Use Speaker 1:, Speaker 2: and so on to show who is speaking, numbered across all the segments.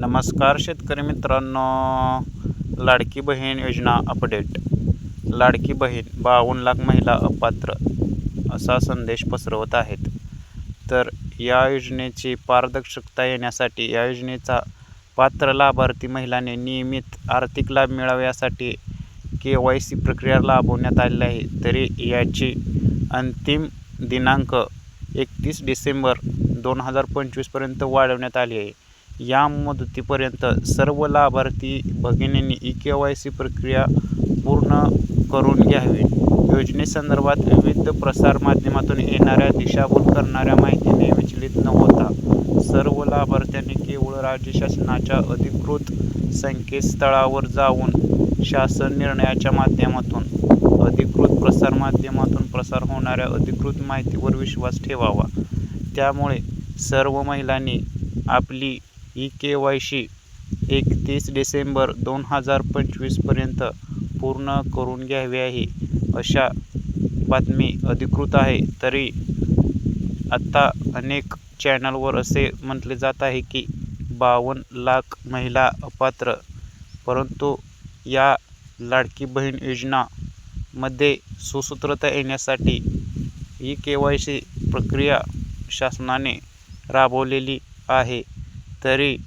Speaker 1: नमस्कार शेतकरी मित्रांनो, लाडकी बहीण योजना अपडेट. लाडकी बहीण 52 लाख महिला अपात्र असा संदेश पसरवत आहेत. तर या योजनेची पारदर्शकता येण्यासाठी या योजनेचा पात्र लाभार्थी महिलांनी नियमित आर्थिक लाभ मिळावे यासाठी KYC प्रक्रिया राबवण्यात आलेली आहे. तरी याची अंतिम दिनांक 31 डिसेंबर 2025 पर्यंत वाढवण्यात आली आहे. या मुदतीपर्यंत सर्व लाभार्थी भगिनींनी KYC प्रक्रिया पूर्ण करून घ्यावी. योजनेसंदर्भात विविध प्रसारमाध्यमातून येणाऱ्या दिशाभूल करणाऱ्या माहितीने विचलित न होता सर्व लाभार्थ्यांनी केवळ राज्य शासनाच्या अधिकृत संकेतस्थळावर जाऊन शासन निर्णयाच्या माध्यमातून अधिकृत प्रसारमाध्यमातून प्रसार होणाऱ्या अधिकृत माहितीवर विश्वास ठेवावा. त्यामुळे सर्व महिलांनी आपली KYC 31 डिसेंबर 2025 पर्यंत पूर्ण करून घ्यावी आहे, अशा बातमी अधिकृत आहे. तरी आता अनेक चॅनलवर असे म्हटले जात आहे की 52 लाख महिला अपात्र, परंतु या लाडकी बहीण योजनामध्ये सुसूत्रता येण्यासाठी KYC प्रक्रिया शासनाने राबवलेली आहे. तरी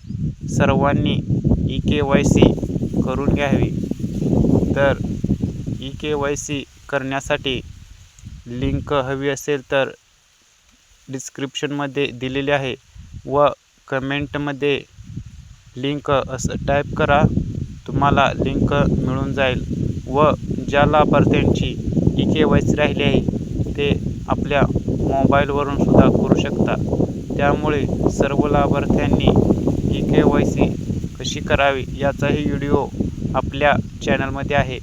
Speaker 1: सर्वांनी KYC करून घ्यावी. तर KYC करण्यासाठी लिंक हवी असेल तर डिस्क्रिप्शनमध्ये दिलेली आहे व कमेंटमध्ये लिंक असं टाईप करा, तुम्हाला लिंक मिळून जाईल. व ज्या लाभार्थ्यांची KYC राहिली आहे ते आपल्या मोबाईलवरून सुद्धा करू शकता. त्यामुळे सर्व लाभार्थ्यांनी KYC कशी करावी याचाही व्हिडिओ आपल्या चॅनलमध्ये आहे.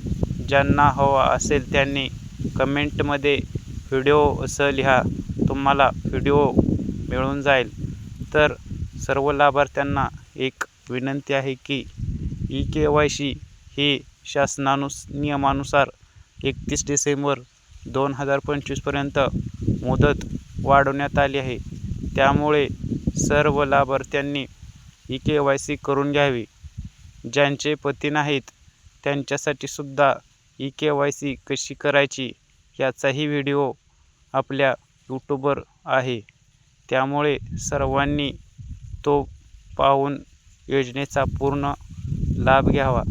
Speaker 1: ज्यांना हवा असेल त्यांनी कमेंटमध्ये व्हिडिओ असं लिहा, तुम्हाला व्हिडिओ मिळून जाईल. तर सर्व लाभार्थ्यांना एक विनंती आहे की KYC ही नियमानुसार 31 डिसेंबर 2025 पर्यंत मुदत वाढवण्यात आली आहे. त्यामुळे सर्व लाभार्थ्यांनी KYC करून घ्यावी. ज्यांचे पती नाहीत त्यांच्यासाठी सुद्धा KYC कशी करायची याचाही व्हिडिओ आपल्या यूट्यूबवर आहे. त्यामुळे सर्वांनी तो पाहून योजनेचा पूर्ण लाभ घ्यावा,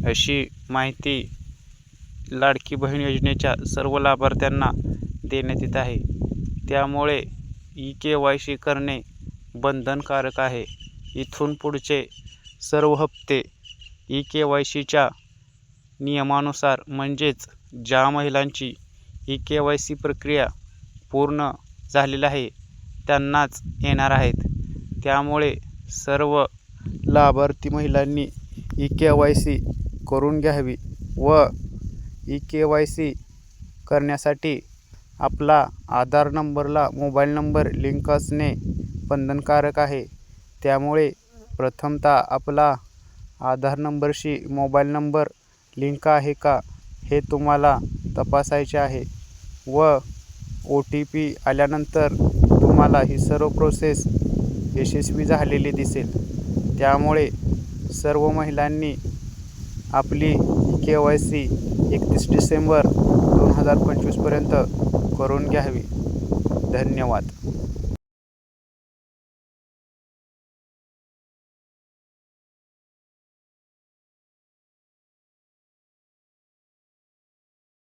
Speaker 1: अशी माहिती लाडकी बहीण योजनेच्या सर्व लाभार्थ्यांना देण्यात येत आहे. त्यामुळे KYC करणे बंधनकारक आहे. इथून पुढचे सर्व हप्ते KYCच्या नियमानुसार, म्हणजेच ज्या महिलांची KYC प्रक्रिया पूर्ण झालेली आहे त्यांनाच येणार आहेत. त्यामुळे सर्व लाभार्थी महिलांनी KYC करून घ्यावी व KYC करण्यासाठी आपला आधार नंबरला मोबाईल नंबर लिंक असणे बंधनकारक आहे. त्यामुळे प्रथमतः आपला आधार नंबरशी मोबाईल नंबर लिंक आहे का हे तुम्हाला तपासायचे आहे व OTP आल्यानंतर तुम्हाला ही सर्व प्रोसेस यशस्वी झालेली दिसेल. त्यामुळे सर्व महिलांनी आपली KYC 31 डिसेंबर 2025 पर्यंत करून घ्यावी. धन्यवाद.